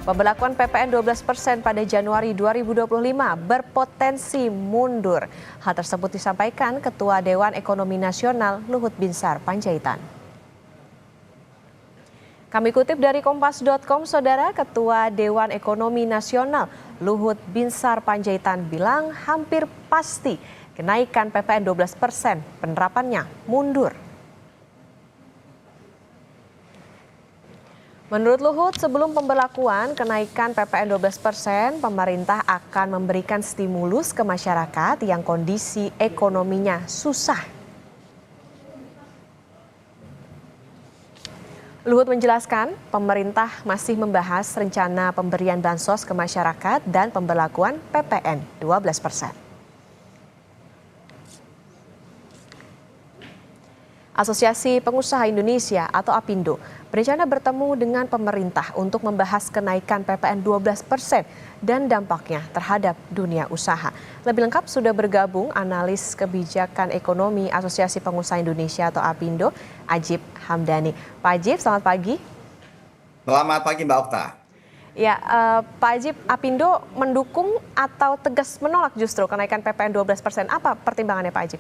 Pemberlakuan PPN 12% pada Januari 2025 berpotensi mundur. Hal tersebut disampaikan Ketua Dewan Ekonomi Nasional Luhut Binsar Panjaitan. Kami kutip dari kompas.com, Saudara, Ketua Dewan Ekonomi Nasional Luhut Binsar Panjaitan bilang hampir pasti kenaikan PPN 12% penerapannya mundur. Menurut Luhut, sebelum pemberlakuan kenaikan PPN 12%, pemerintah akan memberikan stimulus ke masyarakat yang kondisi ekonominya susah. Luhut menjelaskan, pemerintah masih membahas rencana pemberian bansos ke masyarakat dan pemberlakuan PPN 12%. Asosiasi Pengusaha Indonesia atau APindo berencana bertemu dengan pemerintah untuk membahas kenaikan PPN 12% dan dampaknya terhadap dunia usaha. Lebih lengkap sudah bergabung analis kebijakan ekonomi Asosiasi Pengusaha Indonesia atau APindo, Ajib Hamdani. Pak Ajib, selamat pagi. Selamat pagi Mbak Okta. Ya, Pak Ajib, APindo mendukung atau tegas menolak justru kenaikan PPN 12%. Apa pertimbangannya Pak Ajib?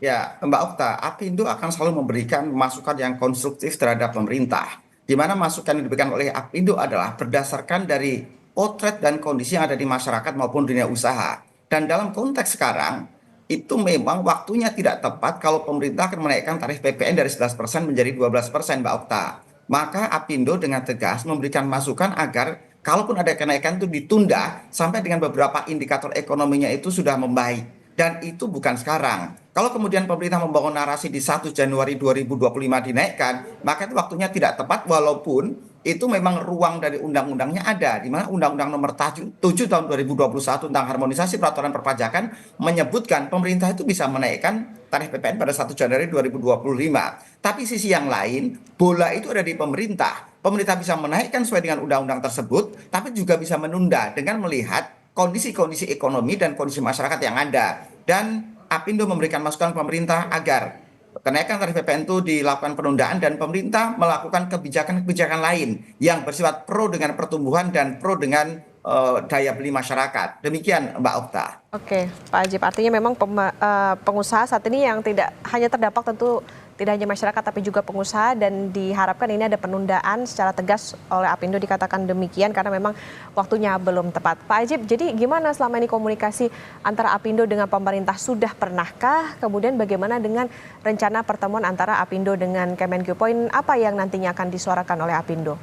Ya, Mbak Okta, APindo akan selalu memberikan masukan yang konstruktif terhadap pemerintah. Di mana masukan yang diberikan oleh APindo adalah berdasarkan dari potret dan kondisi yang ada di masyarakat maupun dunia usaha. Dan dalam konteks sekarang, itu memang waktunya tidak tepat kalau pemerintah akan menaikkan tarif PPN dari 11% menjadi 12%, Mbak Okta. Maka APindo dengan tegas memberikan masukan agar kalaupun ada kenaikan itu ditunda sampai dengan beberapa indikator ekonominya itu sudah membaik. Dan itu bukan sekarang. Kalau kemudian pemerintah membangun narasi di 1 Januari 2025 dinaikkan, maka itu waktunya tidak tepat walaupun itu memang ruang dari undang-undangnya ada. Di mana Undang-Undang Nomor 7 Tahun 2021 tentang harmonisasi peraturan perpajakan menyebutkan pemerintah itu bisa menaikkan tarif PPN pada 1 Januari 2025. Tapi sisi yang lain, bola itu ada di pemerintah. Pemerintah bisa menaikkan sesuai dengan undang-undang tersebut, tapi juga bisa menunda dengan melihat kondisi-kondisi ekonomi dan kondisi masyarakat yang ada. Dan APindo memberikan masukan ke pemerintah agar kenaikan tarif PPN itu dilakukan penundaan dan pemerintah melakukan kebijakan-kebijakan lain yang bersifat pro dengan pertumbuhan dan pro dengan daya beli masyarakat. Demikian Mbak Okta. Oke, Pak Ajib, artinya memang pengusaha saat ini yang tidak hanya terdampak tentu tidak hanya masyarakat tapi juga pengusaha, dan diharapkan ini ada penundaan secara tegas oleh APindo, dikatakan demikian karena memang waktunya belum tepat. Pak Ajib, jadi gimana selama ini komunikasi antara APindo dengan pemerintah? Sudah pernahkah? Kemudian bagaimana dengan rencana pertemuan antara APindo dengan Kemenkeu? Poin apa yang nantinya akan disuarakan oleh APindo?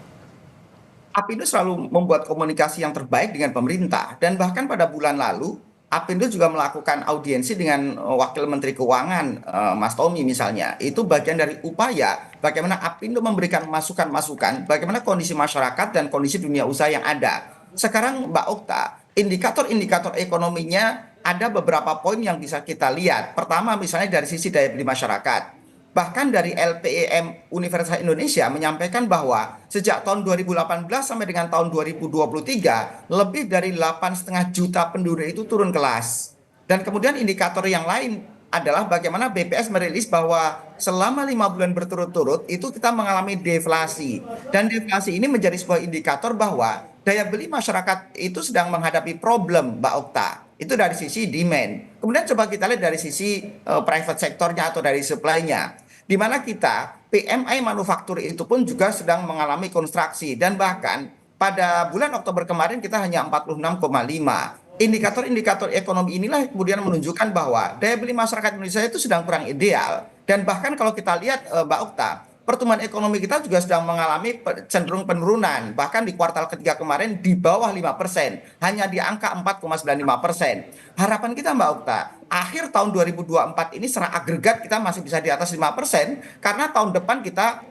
APindo selalu membuat komunikasi yang terbaik dengan pemerintah, dan bahkan pada bulan lalu APindo juga melakukan audiensi dengan Wakil Menteri Keuangan Mas Tommy misalnya. Itu bagian dari upaya bagaimana APindo memberikan masukan-masukan bagaimana kondisi masyarakat dan kondisi dunia usaha yang ada. Sekarang Mbak Okta, indikator-indikator ekonominya ada beberapa poin yang bisa kita lihat. Pertama misalnya dari sisi daya beli masyarakat. Bahkan dari LPEM Universitas Indonesia menyampaikan bahwa sejak tahun 2018 sampai dengan tahun 2023, lebih dari 8,5 juta penduduk itu turun kelas. Dan kemudian indikator yang lain adalah bagaimana BPS merilis bahwa selama 5 bulan berturut-turut itu kita mengalami deflasi. Dan deflasi ini menjadi sebuah indikator bahwa daya beli masyarakat itu sedang menghadapi problem, Mbak Okta. Itu dari sisi demand. Kemudian coba kita lihat dari sisi private sektornya atau dari supply-nya. Di mana kita PMI manufaktur itu pun juga sedang mengalami konstruksi. Dan bahkan pada bulan Oktober kemarin kita hanya 46,5. Indikator-indikator ekonomi inilah kemudian menunjukkan bahwa daya beli masyarakat Indonesia itu sedang kurang ideal. Dan bahkan kalau kita lihat Mbak Okta, pertumbuhan ekonomi kita juga sedang mengalami cenderung penurunan. Bahkan di kuartal ketiga kemarin di bawah 5%, hanya di angka 4,95%. Harapan kita Mbak Okta, akhir tahun 2024 ini secara agregat kita masih bisa di atas 5%, karena tahun depan kita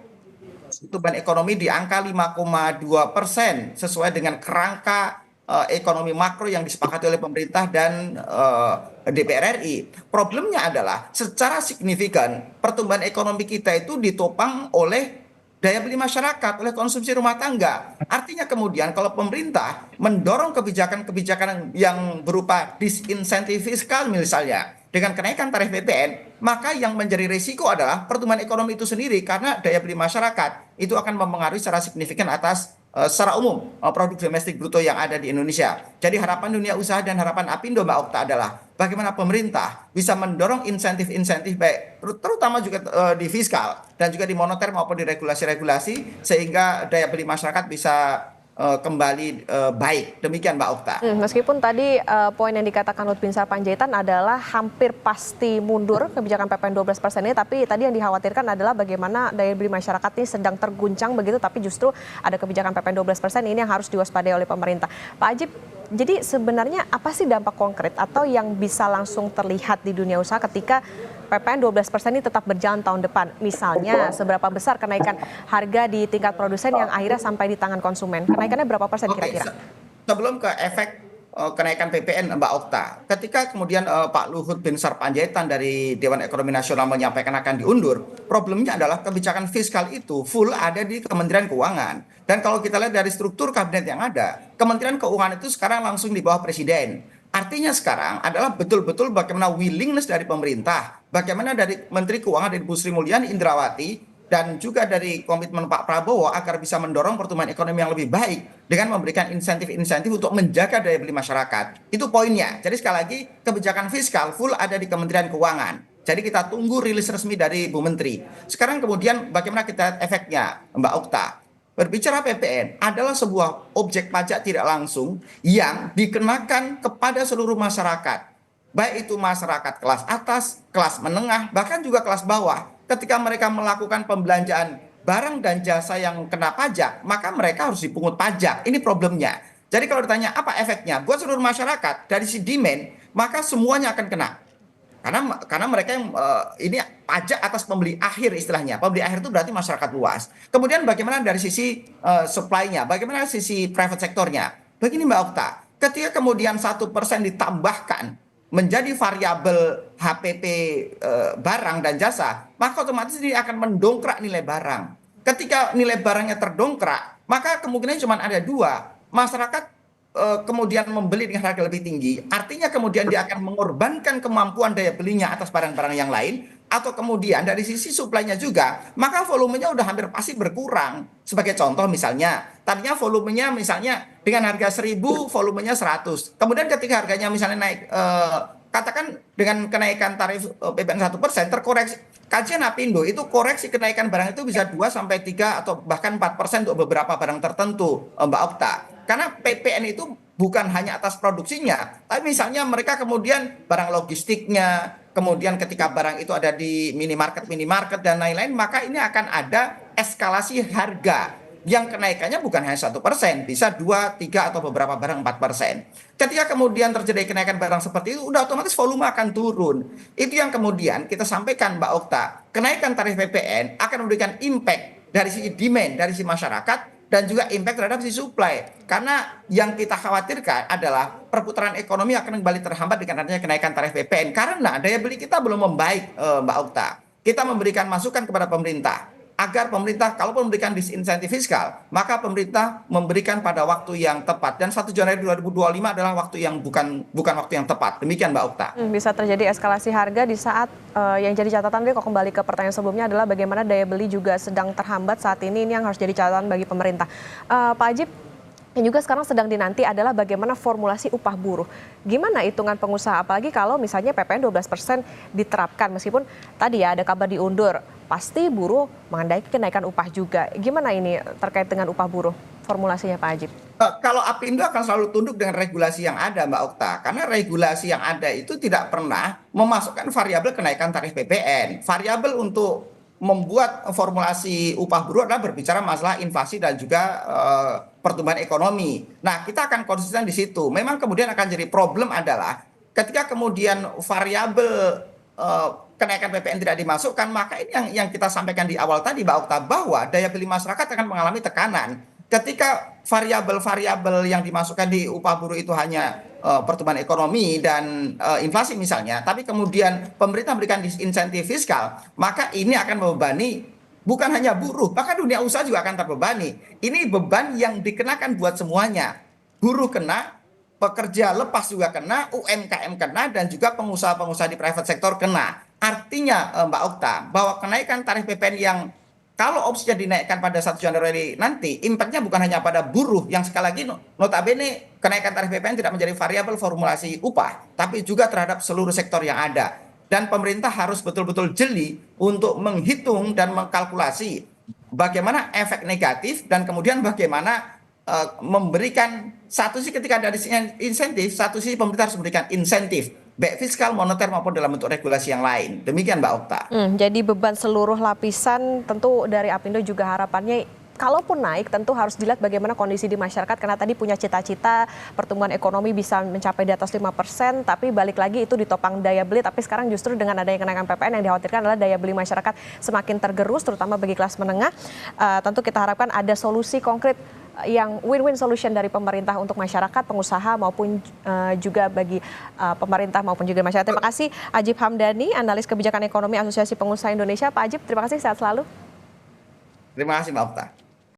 pertumbuhan ekonomi di angka 5,2% sesuai dengan kerangka ekonomi makro yang disepakati oleh pemerintah dan DPR RI. Problemnya adalah secara signifikan pertumbuhan ekonomi kita itu ditopang oleh daya beli masyarakat, oleh konsumsi rumah tangga. Artinya kemudian kalau pemerintah mendorong kebijakan-kebijakan yang berupa disinsentif fiskal misalnya, dengan kenaikan tarif PPN, maka yang menjadi risiko adalah pertumbuhan ekonomi itu sendiri, karena daya beli masyarakat itu akan mempengaruhi secara signifikan atas secara umum produk domestik bruto yang ada di Indonesia. Jadi harapan dunia usaha dan harapan Apindo Mbak Okta adalah bagaimana pemerintah bisa mendorong insentif-insentif baik terutama juga di fiskal dan juga di moneter maupun di regulasi-regulasi sehingga daya beli masyarakat bisa kembali baik. Demikian Mbak Okta. Meskipun tadi poin yang dikatakan Lut Binsar Panjaitan adalah hampir pasti mundur kebijakan PPN 12% ini, tapi tadi yang dikhawatirkan adalah bagaimana daya beli masyarakat ini sedang terguncang begitu, tapi justru ada kebijakan PPN 12% ini yang harus diwaspadai oleh pemerintah. Pak Ajib, jadi sebenarnya apa sih dampak konkret atau yang bisa langsung terlihat di dunia usaha ketika PPN 12% ini tetap berjalan tahun depan? Misalnya seberapa besar kenaikan harga di tingkat produsen yang akhirnya sampai di tangan konsumen? Kenaikannya berapa persen kira-kira? Sebelum ke efek kenaikan PPN Mbak Okta, ketika kemudian Pak Luhut Binsar Panjaitan dari Dewan Ekonomi Nasional menyampaikan akan diundur, problemnya adalah kebijakan fiskal itu full ada di Kementerian Keuangan. Dan kalau kita lihat dari struktur kabinet yang ada, Kementerian Keuangan itu sekarang langsung di bawah Presiden. Artinya sekarang adalah betul-betul bagaimana willingness dari pemerintah, bagaimana dari Menteri Keuangan dari Bu Sri Mulyani Indrawati, dan juga dari komitmen Pak Prabowo agar bisa mendorong pertumbuhan ekonomi yang lebih baik dengan memberikan insentif-insentif untuk menjaga daya beli masyarakat. Itu poinnya. Jadi sekali lagi kebijakan fiskal full ada di Kementerian Keuangan. Jadi kita tunggu rilis resmi dari Bu Menteri. Sekarang kemudian bagaimana kita lihat efeknya Mbak Okta. Berbicara PPN adalah sebuah objek pajak tidak langsung yang dikenakan kepada seluruh masyarakat. Baik itu masyarakat kelas atas, kelas menengah, bahkan juga kelas bawah. Ketika mereka melakukan pembelanjaan barang dan jasa yang kena pajak, maka mereka harus dipungut pajak. Ini problemnya. Jadi kalau ditanya apa efeknya buat seluruh masyarakat dari si demand, maka semuanya akan kena. Karena mereka yang ini pajak atas pembeli akhir istilahnya. Pembeli akhir itu berarti masyarakat luas. Kemudian bagaimana dari sisi supply-nya, bagaimana sisi private sektornya. Begini Mbak Okta, ketika kemudian 1% ditambahkan menjadi variabel HPP barang dan jasa, maka otomatis dia akan mendongkrak nilai barang. Ketika nilai barangnya terdongkrak, maka kemungkinan cuma ada dua. Masyarakat kemudian membeli dengan harga lebih tinggi, artinya kemudian dia akan mengorbankan kemampuan daya belinya atas barang-barang yang lain, atau kemudian dari sisi suplainya juga, maka volumenya udah hampir pasti berkurang. Sebagai contoh misalnya, tadinya volumenya misalnya dengan harga 1.000, volumenya 100. Kemudian ketika harganya misalnya naik, katakan dengan kenaikan tarif PPN 1%, terkoreksi. Kajian Apindo itu koreksi kenaikan barang itu bisa 2-3 atau bahkan 4% untuk beberapa barang tertentu, Mbak Okta. Karena PPN itu bukan hanya atas produksinya, tapi misalnya mereka kemudian barang logistiknya, kemudian ketika barang itu ada di minimarket dan lain-lain, maka ini akan ada eskalasi harga yang kenaikannya bukan hanya 1%, bisa 2-3 atau beberapa barang 4%. Ketika kemudian terjadi kenaikan barang seperti itu, udah otomatis volume akan turun. Itu yang kemudian kita sampaikan Mbak Okta, kenaikan tarif PPN akan memberikan impact dari sisi demand, dari sisi masyarakat, dan juga impact terhadap si supply. Karena yang kita khawatirkan adalah perputaran ekonomi akan kembali terhambat dengan adanya kenaikan tarif PPN. Karena daya beli kita belum membaik, Mbak Okta. Kita memberikan masukan kepada pemerintah agar pemerintah kalaupun memberikan disinsentif fiskal, maka pemerintah memberikan pada waktu yang tepat. Dan 1 Januari 2025 adalah waktu yang bukan waktu yang tepat. Demikian Mbak Okta. Bisa terjadi eskalasi harga di saat yang jadi catatan, kok kembali ke pertanyaan sebelumnya adalah bagaimana daya beli juga sedang terhambat saat ini yang harus jadi catatan bagi pemerintah. Pak Ajib, yang juga sekarang sedang dinanti adalah bagaimana formulasi upah buruh. Gimana hitungan pengusaha, apalagi kalau misalnya PPN 12% diterapkan, meskipun tadi ya ada kabar diundur, pasti buruh mengandai kenaikan upah juga. Gimana ini terkait dengan upah buruh, formulasinya Pak Ajib? Kalau Apindo akan selalu tunduk dengan regulasi yang ada Mbak Okta. Karena regulasi yang ada itu tidak pernah memasukkan variabel kenaikan tarif PPN. Variabel untuk membuat formulasi upah buruh adalah berbicara masalah inflasi dan juga pertumbuhan ekonomi. Nah, kita akan konsisten di situ. Memang kemudian akan jadi problem adalah ketika kemudian variabel kenaikan PPN tidak dimasukkan, maka ini yang kita sampaikan di awal tadi Mbak Okta, bahwa daya beli masyarakat akan mengalami tekanan. Ketika variabel-variabel yang dimasukkan di upah buruh itu hanya pertumbuhan ekonomi dan inflasi misalnya, tapi kemudian pemerintah memberikan insentif fiskal, maka ini akan membebani bukan hanya buruh, bahkan dunia usaha juga akan terbebani. Ini beban yang dikenakan buat semuanya. Buruh kena, pekerja lepas juga kena, UMKM kena, dan juga pengusaha-pengusaha di private sektor kena. Artinya Mbak Okta, bahwa kenaikan tarif PPN yang kalau opsinya dinaikkan pada 1 Januari nanti, impactnya bukan hanya pada buruh yang sekali lagi notabene kenaikan tarif PPN tidak menjadi variabel formulasi upah, tapi juga terhadap seluruh sektor yang ada. Dan pemerintah harus betul-betul jeli untuk menghitung dan mengkalkulasi bagaimana efek negatif dan kemudian bagaimana memberikan satu sisi ketika ada insentif, satu sisi pemerintah harus memberikan insentif, baik fiskal, moneter maupun dalam bentuk regulasi yang lain. Demikian Mbak Okta. Jadi beban seluruh lapisan tentu dari Apindo juga harapannya kalaupun naik tentu harus dilihat bagaimana kondisi di masyarakat karena tadi punya cita-cita pertumbuhan ekonomi bisa mencapai di atas 5%, tapi balik lagi itu ditopang daya beli, tapi sekarang justru dengan adanya kenaikan PPN yang dikhawatirkan adalah daya beli masyarakat semakin tergerus terutama bagi kelas menengah. Tentu kita harapkan ada solusi konkret yang win-win solution dari pemerintah untuk masyarakat, pengusaha maupun juga bagi pemerintah maupun juga masyarakat. Terima kasih Ajib Hamdani, analis kebijakan ekonomi Asosiasi Pengusaha Indonesia. Pak Ajib, terima kasih, sehat selalu. Terima kasih Mbak Okta.